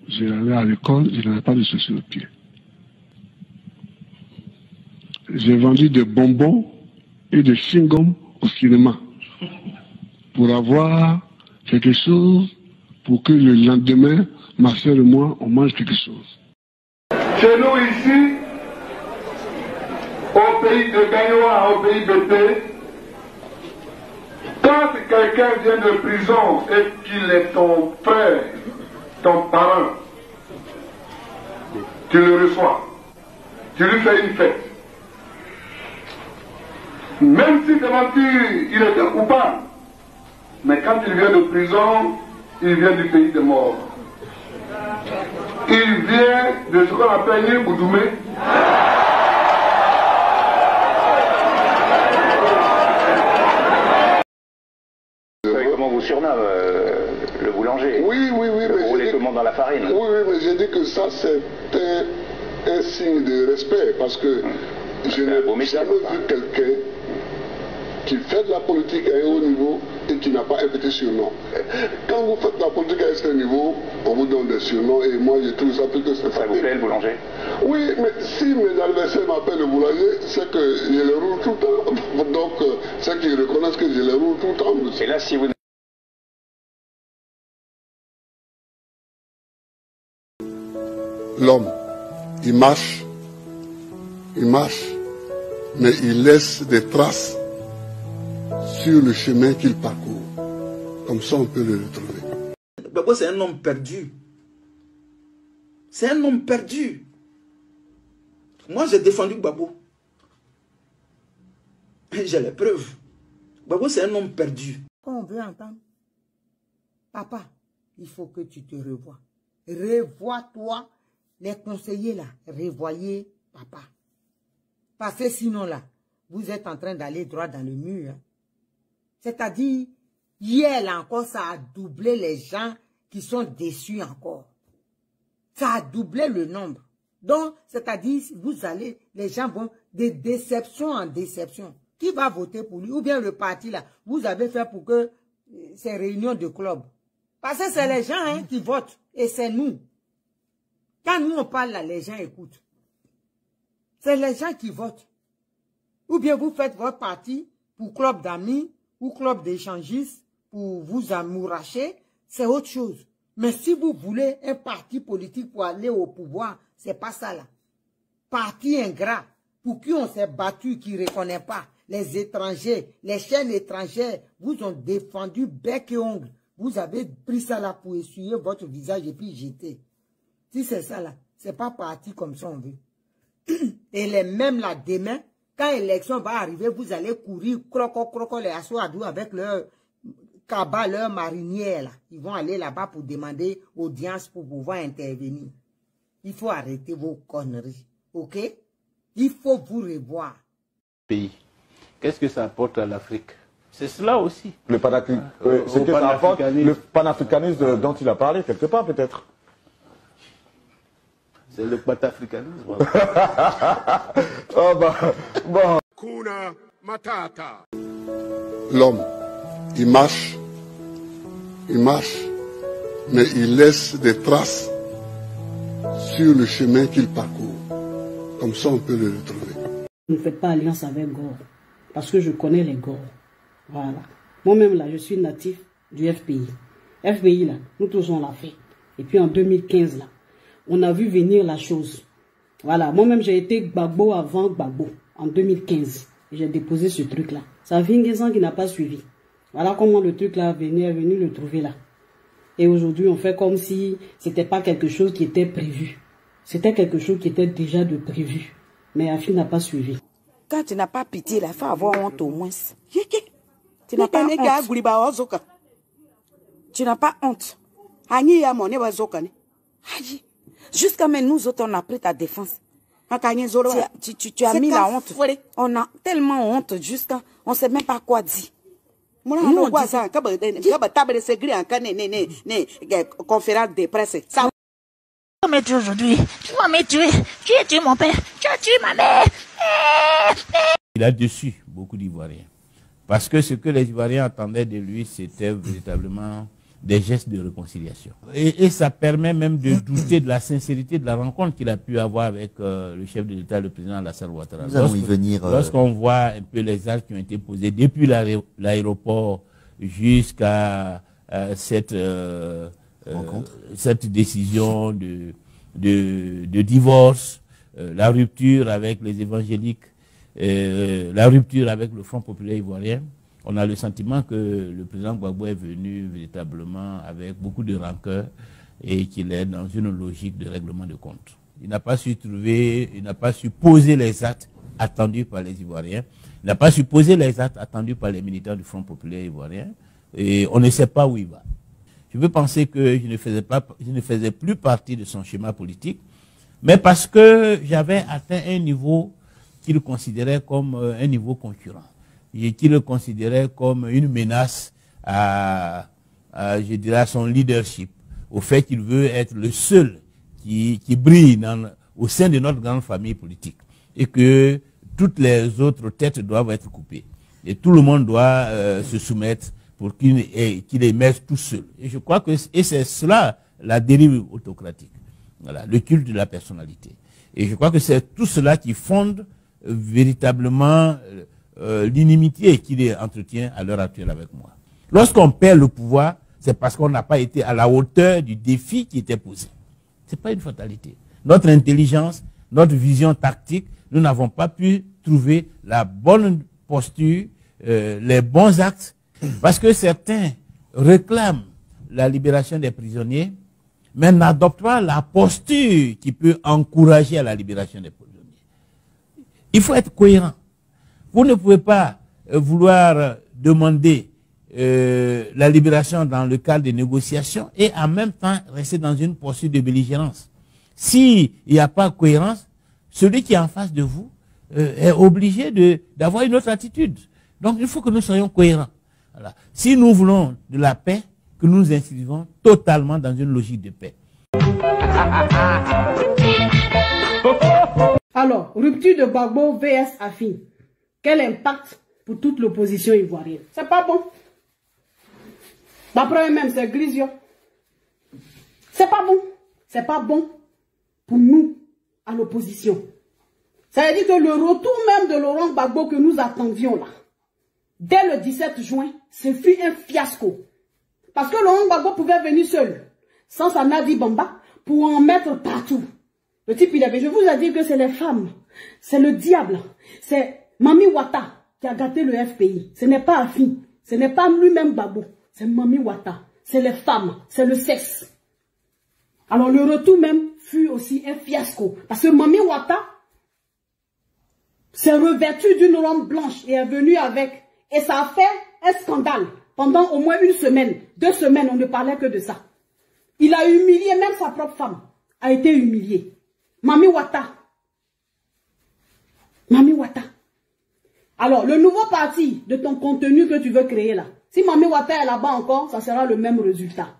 j'allais à l'école, je n'avais pas de chaussures aux pieds. J'ai vendu des bonbons et des chewing-gums au cinéma pour avoir quelque chose pour que le lendemain, ma soeur et moi, on mange quelque chose. Chez nous ici, au pays de Gagnoa, au pays BP, quand quelqu'un vient de prison et qu'il est ton frère, ton parent, tu le reçois, tu lui fais une fête. Même si il était coupable, mais quand il vient de prison, il vient du pays des morts. Il vient de ce qu'on appelle Boudoumé. Comment vous surnomme le boulanger? Oui, vous roulez tout le monde dans la farine. Oui, mais j'ai dit que ça c'est un signe de respect parce que je n'ai jamais vu quelqu'un qui fait de la politique à un haut niveau et qui n'a pas un petit surnom. Quand vous faites de la politique à un certain niveau, on vous donne des surnoms et moi j'ai trouvé ça plus que c'est Ça vous plaît le boulanger? Oui, mais si mes adversaires m'appellent le boulanger, c'est que je les roule tout le temps. Donc, c'est qu'ils reconnaissent que je les roule tout le temps. Et là, si vous... L'homme, il marche, mais il laisse des traces sur le chemin qu'il parcourt. Comme ça, on peut le retrouver. Gbagbo, c'est un homme perdu. C'est un homme perdu. Moi, j'ai défendu Gbagbo. J'ai les preuves. Gbagbo, c'est un homme perdu. Quand on veut entendre, papa, il faut que tu te revoies. Revois-toi. Les conseillers là, revoyez papa. Parce que sinon là, vous êtes en train d'aller droit dans le mur. Hein. C'est-à-dire, hier là encore, ça a doublé les gens qui sont déçus encore. Ça a doublé le nombre. Donc, c'est-à-dire, vous allez, les gens vont de déception en déception. Qui va voter pour lui? Ou bien le parti là, vous avez fait pour que ces réunions de club. Parce que c'est les gens hein, qui votent et c'est nous. Quand nous on parle là, les gens écoutent. C'est les gens qui votent. Ou bien vous faites votre parti pour club d'amis ou club d'échangistes pour vous amouracher, c'est autre chose. Mais si vous voulez un parti politique pour aller au pouvoir, c'est pas ça là. Parti ingrat, pour qui on s'est battu, qui ne reconnaît pas. Les étrangers, les chaînes étrangères vous ont défendu bec et ongle. Vous avez pris ça là pour essuyer votre visage et puis jeter. Si c'est ça là, c'est pas parti comme ça on veut. Et les mêmes là demain, quand l'élection va arriver, vous allez courir croco les assoadous avec leur cabas, leur marinière là. Ils vont aller là-bas pour demander audience pour pouvoir intervenir. Il faut arrêter vos conneries, ok? Il faut vous revoir. Pays. Qu'est-ce que ça apporte à l'Afrique? C'est cela aussi. Le panafricanisme dont il a parlé quelque part peut-être. C'est le panafricanisme. Oh bah, bon. Kuna Matata. L'homme, il marche, mais il laisse des traces sur le chemin qu'il parcourt. Comme ça, on peut le retrouver. Ne faites pas alliance avec Gore, parce que je connais les Gore. Voilà. Moi-même, là, je suis natif du FPI. FPI, là, nous tous, on l'a fait. Et puis en 2015, là, on a vu venir la chose. Voilà. Moi-même, j'ai été Gbagbo avant Gbagbo, en 2015. J'ai déposé ce truc-là. Ça fait une ans qui n'a pas suivi. Voilà comment le truc-là est venu le trouver là. Et aujourd'hui, on fait comme si c'était pas quelque chose qui était prévu. C'était quelque chose qui était déjà de prévu. Mais Afi n'a pas suivi. Quand tu n'as pas pitié, il faut avoir honte au moins. Tu n'as pas honte. Tu n'as pas honte. Jusqu'à maintenant, nous autres, on a pris ta défense. Tu as mis la honte. On a tellement honte jusqu'à... On ne sait même pas quoi dire. Nous, on dit ça. Conférence de presse. Ça... Tu vas me tuer aujourd'hui. Tu vas me tuer. Tu as tué mon père. Tu as tué ma mère. Il a déçu beaucoup d'Ivoiriens. Parce que ce que les Ivoiriens attendaient de lui, c'était véritablement des gestes de réconciliation. Et ça permet même de douter de la sincérité de la rencontre qu'il a pu avoir avec le chef de l'État, le président Alassane Ouattara. Nous allons y venir. Lorsqu'on voit un peu les actes qui ont été posés depuis l'aéroport jusqu'à cette décision de divorce, la rupture avec les évangéliques, la rupture avec le Front populaire ivoirien, on a le sentiment que le président Gbagbo est venu véritablement avec beaucoup de rancœur et qu'il est dans une logique de règlement de compte. Il n'a pas su poser les actes attendus par les Ivoiriens, il n'a pas su poser les actes attendus par les militants du Front populaire ivoirien, et on ne sait pas où il va. Je veux penser que je ne faisais plus partie de son schéma politique, mais parce que j'avais atteint un niveau qu'il considérait comme un niveau concurrent, et qu'il le considérait comme une menace je dirais, à son leadership, au fait qu'il veut être le seul qui brille au sein de notre grande famille politique, et que toutes les autres têtes doivent être coupées, et tout le monde doit se soumettre pour qu'il émerge tout seul. Et je crois que c'est cela la dérive autocratique, voilà, le culte de la personnalité. Et je crois que c'est tout cela qui fonde véritablement l'inimitié qu'il entretient à l'heure actuelle avec moi. Lorsqu'on perd le pouvoir, c'est parce qu'on n'a pas été à la hauteur du défi qui était posé. Ce n'est pas une fatalité. Notre intelligence, notre vision tactique, nous n'avons pas pu trouver la bonne posture, les bons actes, parce que certains réclament la libération des prisonniers, mais n'adoptent pas la posture qui peut encourager à la libération des prisonniers. Il faut être cohérent. Vous ne pouvez pas vouloir demander la libération dans le cadre des négociations et en même temps rester dans une posture de belligérance. S'il n'y a pas de cohérence, celui qui est en face de vous est obligé d'avoir une autre attitude. Donc il faut que nous soyons cohérents. Voilà. Si nous voulons de la paix, que nous nous inscrivons totalement dans une logique de paix. Alors, rupture de Gbagbo vs Afin. Quel impact pour toute l'opposition ivoirienne? C'est pas bon. D'après eux-mêmes, c'est grisio. C'est pas bon. C'est pas bon pour nous, à l'opposition. Ça veut dire que le retour même de Laurent Gbagbo que nous attendions là, dès le 17 juin, ce fut un fiasco. Parce que Laurent Gbagbo pouvait venir seul, sans sa Nadi Bamba, pour en mettre partout. Le type, il avait, je vous ai dit que c'est les femmes, c'est le diable, c'est Mami Wata qui a gâté le FPI. Ce n'est pas Afin, ce n'est pas lui-même Gbagbo, c'est Mami Wata, c'est les femmes, c'est le sexe. Alors le retour même fut aussi un fiasco. Parce que Mami Wata s'est revêtue d'une robe blanche et est venue avec. Et ça a fait un scandale. Pendant au moins 1 semaine, 2 semaines, on ne parlait que de ça. Il a humilié, même sa propre femme a été humiliée. Mami Wata. Mami Wata. Alors, le nouveau parti de ton contenu que tu veux créer là, si Mami Wata est là-bas encore, ça sera le même résultat.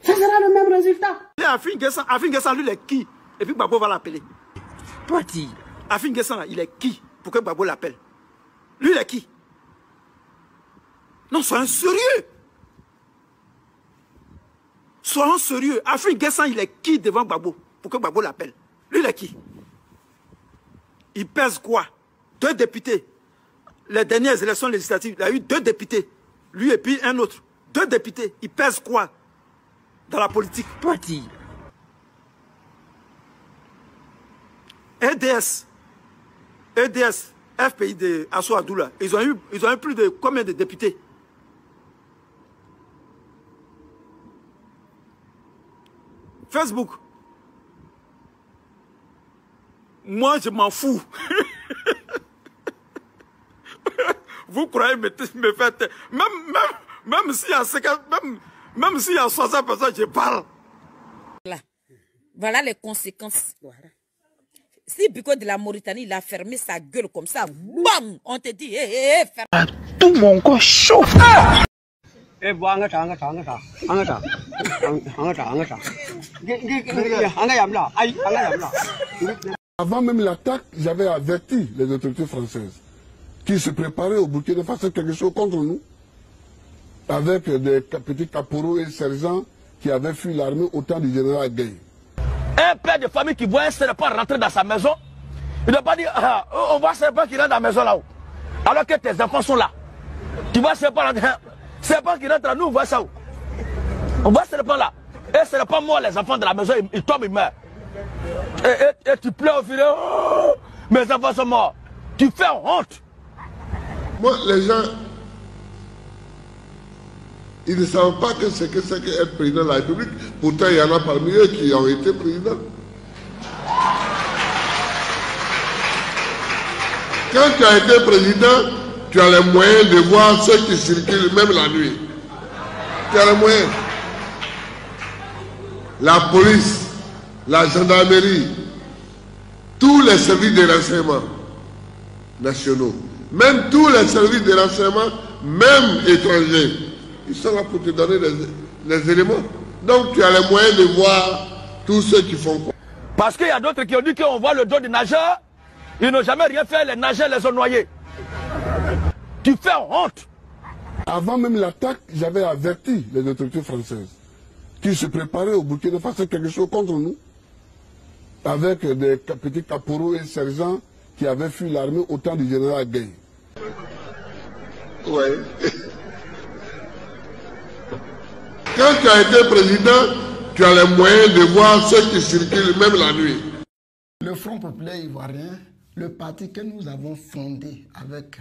Ça sera le même résultat. Afin Guessan, lui, il est qui? Et puis Gbagbo va l'appeler. Toi, dis. Afin Guessan, il est qui pour que Gbagbo l'appelle? Lui, il est qui? Non, soyons sérieux. Soyons sérieux. Afin Guessan, il est qui devant Gbagbo pour que Gbagbo l'appelle? Lui, il est qui? Il pèse quoi? 2 députés. Les dernières élections législatives, il y a eu 2 députés. Lui et puis un autre. 2 députés. Il pèse quoi dans la politique? Toi, dis. EDS, FPI de Assou Adoula, ils ont eu plus de combien de députés? Facebook. Moi, je m'en fous. Vous croyez me faire... Même s'il y a 50... Même s'il y a 60 personnes, je parle. Voilà les conséquences. Voilà. Si Biko de la Mauritanie, il a fermé sa gueule comme ça, bam, on te dit, ferme. Tout mon corps chaud. Avant même l'attaque, j'avais averti les autorités françaises qui se préparaient au Burkina Faso quelque chose contre nous. avec des petits caporaux et sergents qui avaient fui l'armée au temps du général Gueye. Un père de famille qui voit un serpent rentrer dans sa maison, il ne doit pas dire ah, on voit un serpent qui rentre dans la maison là-haut. Alors que tes enfants sont là. Tu vois un serpent rentrer, serpent qui rentre là, nous on voit ça où? On voit ce serpent là. Et ce serpent mort, les enfants de la maison, ils tombent, ils meurent. Et tu pleures au fil, oh, mes enfants sont morts. Tu fais honte. Moi, les gens, ils ne savent pas que c'est qu'être président de la République. Pourtant, il y en a parmi eux qui ont été présidents. Quand tu as été président, tu as les moyens de voir ceux qui circulent même la nuit. Tu as les moyens. La police, la gendarmerie, tous les services de renseignement nationaux, même tous les services de renseignement, même étrangers, ils sont là pour te donner les éléments. Donc tu as les moyens de voir tous ceux qui font quoi. Parce qu'il y a d'autres qui ont dit qu'on voit le dos des nageurs, ils n'ont jamais rien fait, les nageurs les ont noyés. Tu fais honte. Avant même l'attaque, j'avais averti les autorités françaises qui se préparaient au Burkina Faso quelque chose contre nous, avec des petits caporaux et sergents qui avaient fui l'armée au temps du général Gueye. Oui. Quand tu as été président, tu as les moyens de voir ceux qui circulent même la nuit. Le Front populaire ivoirien, le parti que nous avons fondé avec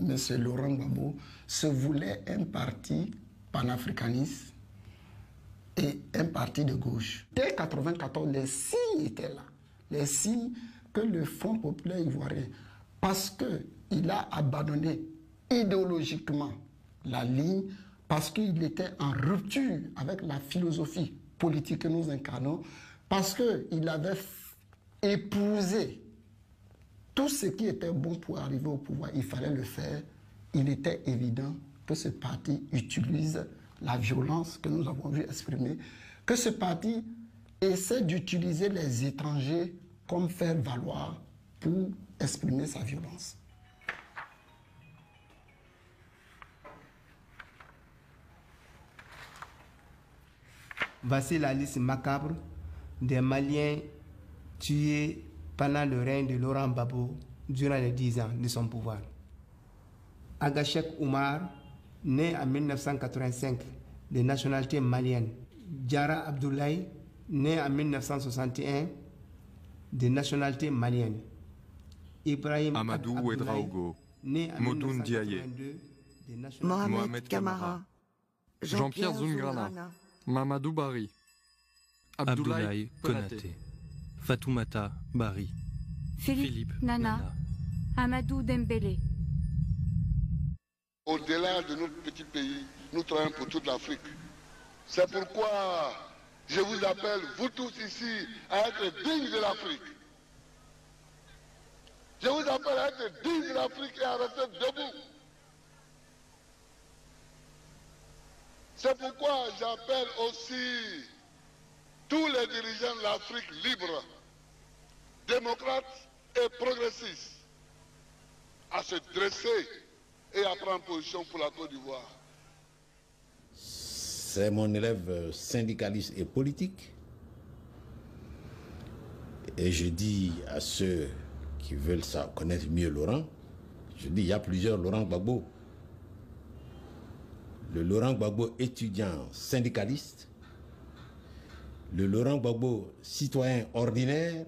M. Laurent Gbagbo, se voulait un parti panafricaniste et un parti de gauche. Dès 1994, les signes étaient là. Les signes que le Front populaire ivoirien, parce qu'il a abandonné idéologiquement la ligne, parce qu'il était en rupture avec la philosophie politique que nous incarnons, parce qu'il avait épousé tout ce qui était bon pour arriver au pouvoir, il fallait le faire. Il était évident que ce parti utilise la violence que nous avons vu exprimer, que ce parti essaie d'utiliser les étrangers comme faire valoir pour exprimer sa violence. Voici la liste macabre des Maliens tués pendant le règne de Laurent Gbagbo durant les 10 ans de son pouvoir. Agachek Oumar, né en 1985 de nationalité malienne. Diarra Abdoulaye, né en 1961 de nationalité malienne. Ibrahim Amadou Ouedraogo, Modou Ndiaye, Mohamed Kamara, Jean-Pierre Zungrana, Mamadou Bari, Abdoulaye Konaté, Fatoumata Bari, Philippe Nana, Amadou Dembélé. Au-delà de notre petit pays, nous travaillons pour toute l'Afrique. C'est pourquoi je vous appelle, vous tous ici, à être dignes de l'Afrique. Je vous appelle à être dignes de l'Afrique et à rester debout. C'est pourquoi j'appelle aussi tous les dirigeants de l'Afrique libre, démocrates et progressistes, à se dresser et à prendre position pour la Côte d'Ivoire. C'est mon élève syndicaliste et politique. Et je dis à ceux qui veulent connaître mieux Laurent, je dis il y a plusieurs Laurent Gbagbo. Le Laurent Gbagbo étudiant syndicaliste, le Laurent Gbagbo citoyen ordinaire,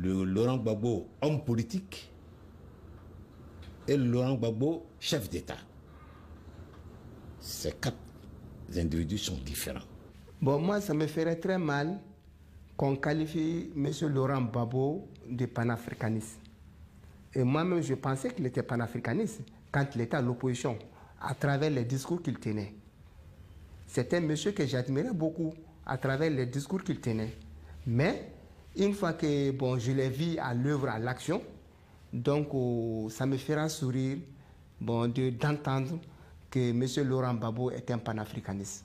le Laurent Gbagbo homme politique, et le Laurent Gbagbo, chef d'État. Ces 4 individus sont différents. Bon, moi, ça me ferait très mal qu'on qualifie M. Laurent Gbagbo de panafricaniste. Et moi-même, je pensais qu'il était panafricaniste quand il était à l'opposition, à travers les discours qu'il tenait. C'était un monsieur que j'admirais beaucoup à travers les discours qu'il tenait. Mais, une fois que je l'ai vu à l'œuvre, à l'action, donc ça me fera sourire d'entendre que M. Laurent Gbagbo est un panafricaniste.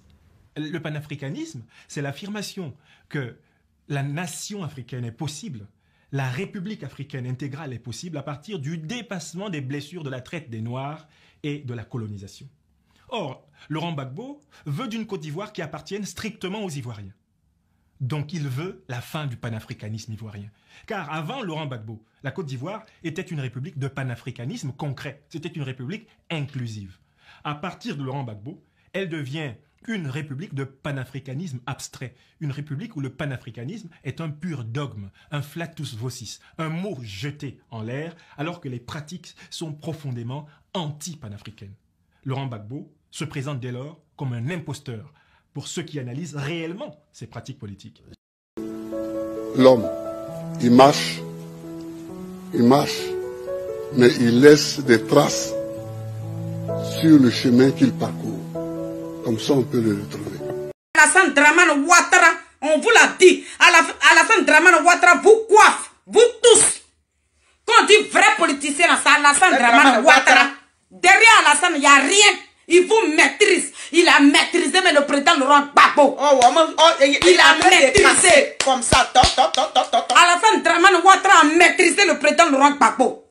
Le panafricanisme, c'est l'affirmation que la nation africaine est possible la République africaine intégrale est possible à partir du dépassement des blessures de la traite des Noirs et de la colonisation. Or, Laurent Gbagbo veut d'une Côte d'Ivoire qui appartienne strictement aux Ivoiriens. Donc il veut la fin du panafricanisme ivoirien. Car avant Laurent Gbagbo, la Côte d'Ivoire était une république de panafricanisme concret. C'était une république inclusive. À partir de Laurent Gbagbo, elle devient une république de panafricanisme abstrait. Une république où le panafricanisme est un pur dogme, un flatus vocis, un mot jeté en l'air, alors que les pratiques sont profondément anti-panafricaines. Laurent Gbagbo se présente dès lors comme un imposteur pour ceux qui analysent réellement ces pratiques politiques. L'homme, il marche, mais il laisse des traces sur le chemin qu'il parcourt. Comme ça, on peut le retrouver. Alassane Dramane Ouattara, on vous l'a dit, Alassane Dramane Ouattara vous coiffe, vous tous. Quand on dit vrai politicien, c'est Alassane Dramane Ouattara. Derrière Alassane, il n'y a rien. Il vous maîtrise. Il a maîtrisé, mais le président Laurent Gbagbo. Il a maîtrisé. Comme ça, Alassane Dramane Ouattara a maîtrisé le président Laurent Gbagbo.